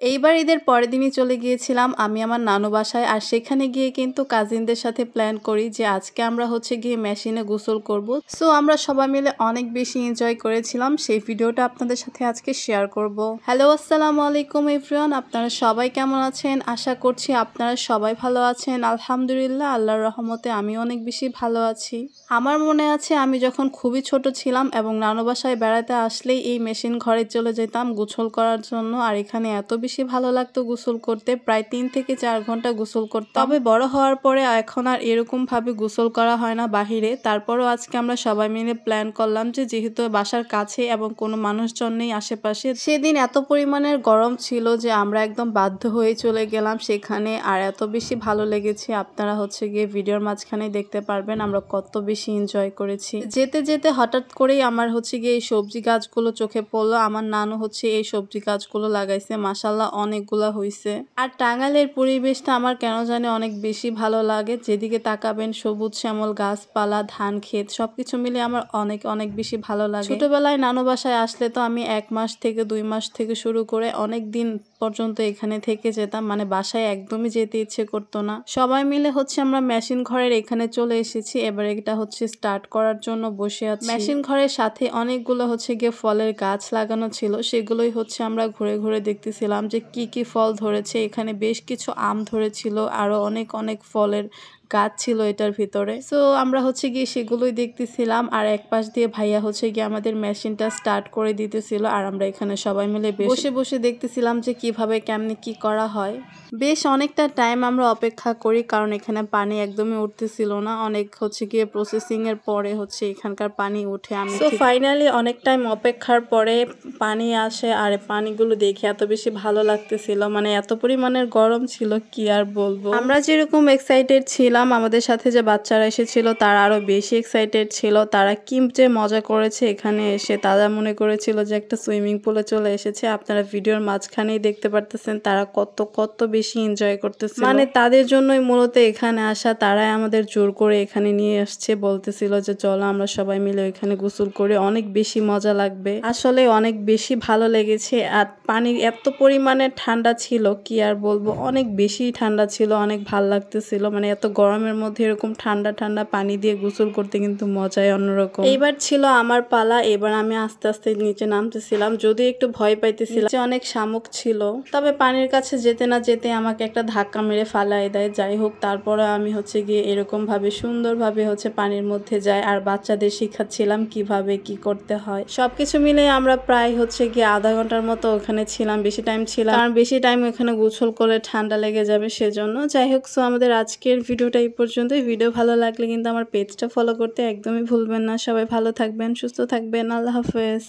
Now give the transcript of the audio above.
এইবার ঈদের পরের দিনই চলে গিয়েছিলাম আমি আমার নানু বাসায়। আর সেখানে গিয়ে কিন্তু কাজিনদের সাথে প্ল্যান করি যে আজকে আমরা হচ্ছে গিয়ে মেশিনে গোসল করব। সো আমরা সবাই মিলে অনেক বেশি এনজয় করেছিলাম। সেই ভিডিওটা আপনাদের সাথে আজকে শেয়ার করব। হ্যালো, আসসালামু আলাইকুম এভরিওয়ান, আপনারা সবাই কেমন আছেন? আশা করছি আপনারা সবাই ভালো আছেন। আলহামদুলিল্লাহ, আল্লাহর রহমতে আমি অনেক বেশি ভালো আছি। আমার মনে আছে আমি যখন খুবই ছোট ছিলাম এবং নানু বাসায় বেড়াতে আসলেই এই মেশিন ঘরে চলে যেতাম গোসল করার জন্য। আর এখানে এত বেশি ভালো লাগতো গোসল করতে, প্রায় 3 থেকে 4 ঘন্টা গোসল করতাম। তবে বড় হওয়ার পরে এখন আর এরকম ভাবে গোসল করা হয় না বাহিরে। তারপরও আজকে আমরা সবাই মিলে প্ল্যান করলাম যে যেহেতু বাসার কাছে এবং কোনো মানুষজন নেই আশেপাশে, সেদিন এত পরিমাণের গরম ছিল যে আমরা একদম বাধ্য হয়ে চলে গেলাম সেখানে। আর এত বেশি ভালো লেগেছে, আপনারা হচ্ছে গিয়ে ভিডিওর মাঝখানে দেখতে পারবেন আমরা কত বেশি এনজয় করেছি। যেতে যেতে হঠাৎ করেই আমার হচ্ছে গিয়ে এই সবজি গাছগুলো চোখে পড়লো। আমার নানু হচ্ছে এই সবজি গাছগুলো লাগাইছে, মাশাআল্লাহ অনেকগুলা হইছে। আর টাঙ্গাইলের পরিবেশটা আমার কেন জানি অনেক বেশি ভালো লাগে। যেদিকে তাকাবেন সবুজ শ্যামল গাছপালা, ধান ক্ষেত, সবকিছু মিলে আমার অনেক অনেক বেশি ভালো লাগে। ছোটবেলায় নানু বাসায় আসলে তো আমি 1 মাস থেকে 2 মাস থেকে শুরু করে অনেক দিন পর্যন্ত এখানে থেকে যেতাম, মানে বাসায় একদমই যেতে ইচ্ছে করতো না। সবাই মিলে হচ্ছে আমরা মেশিন ঘরের এখানে চলে এসেছি। এবার এটা হচ্ছে স্টার্ট করার জন্য বসে আছি। মেশিন ঘরের সাথে অনেকগুলো হচ্ছে গিয়ে ফলের গাছ লাগানো ছিল, সেগুলোই হচ্ছে আমরা ঘুরে ঘুরে দেখতেছিলাম যে কি কি ফল ধরেছে। এখানে বেশ কিছু আম ধরেছিল, আরো অনেক অনেক ফলের গাছ ছিল এটার ভিতরে। সো আমরা হচ্ছে গিয়ে সেগুলোই দেখতেছিলাম। আর এক পাশ দিয়ে ভাইয়া হচ্ছে গিয়ে আমাদের মেশিনটা স্টার্ট করে দিতেছিল, আর আমরা এখানে সবাই মিলে বসে বসে দেখতেছিলাম যে কিভাবে কেমনে কি করা হয়। বেশ অনেকটা টাইম আমরা অপেক্ষা করি, কারণ এখানে পানি একদমই উঠতেছিল না। অনেক হচ্ছে গিয়ে প্রসেসিং এর পরে হচ্ছে এখানকার পানি উঠে। আমি তো ফাইনালি অনেক টাইম অপেক্ষার পরে পানি আসে, আর পানিগুলো দেখে এত বেশি ভালো লাগতেছিল, মানে এত পরিমাণের গরম ছিল কি আর বলবো। আমরা যেরকম এক্সাইটেড ছিলাম, আমাদের সাথে যে বাচ্চারা এসেছিল তারা আরো বেশি এক্সাইটেড ছিল। তারা কি যে মজা করেছে এখানে এসে, তারা মনে করেছিল যে একটা সুইমিং পুলে চলে এসেছে। আপনারা ভিডিওর মাঝখানেই দেখতে পারতেছেন তারা কত কত বেশি এনজয় করতেছিল। মানে তাদের জন্যই মূলত এখানে আসা, তারাই আমাদের জোর করে এখানে নিয়ে আসছে। বলতেছিল যে চলো আমরা সবাই মিলে এখানে গোসল করে অনেক বেশি মজা লাগবে। আসলে অনেক বেশি ভালো লেগেছে। আর পানি এত পরিমাণে ঠান্ডা ছিল কি আর বলবো, অনেক বেশি ঠান্ডা ছিল, অনেক ভালো লাগতেছিল। মানে এত গরমের মধ্যে এরকম ঠান্ডা ঠান্ডা পানি দিয়ে গোসল করতে কিন্তু মজাই অন্যরকম। এইবার ছিল আমার পালা। এবার আমি আস্তে আস্তে নিচে নামতেছিলাম, যদিও একটু ভয় পাইতেছিলাম, অনেক শামুক ছিল। তবে পানির কাছে যেতে না যেতে আমাকে একটা ধাক্কা মেরে ফালাই দেয়। যাই হোক, তারপরে আমি হচ্ছে গিয়ে এরকম ভাবে সুন্দরভাবে হচ্ছে পানির মধ্যে যাই, আর বাচ্চাদের শিখাচ্ছিলাম কিভাবে কি করতে হয়। সবকিছু মিলে আমরা প্রায় হচ্ছে গিয়ে আধা ঘন্টার মতো ওখানে ছিলাম। বেশি টাইম ছিলাম, কারণ বেশি টাইম ওখানে গোসল করলে ঠান্ডা লেগে যাবে সেজন্য। যাই হোক, সো আমাদের আজকের ভিডিওটা এই পর্যন্তই। ভিডিও ভালো লাগলে কিন্তু আমার পেজটা ফলো করতে একদমই ভুলবেন না। সবাই ভালো থাকবেন, সুস্থ থাকবেন, আল্লাহ হাফেজ।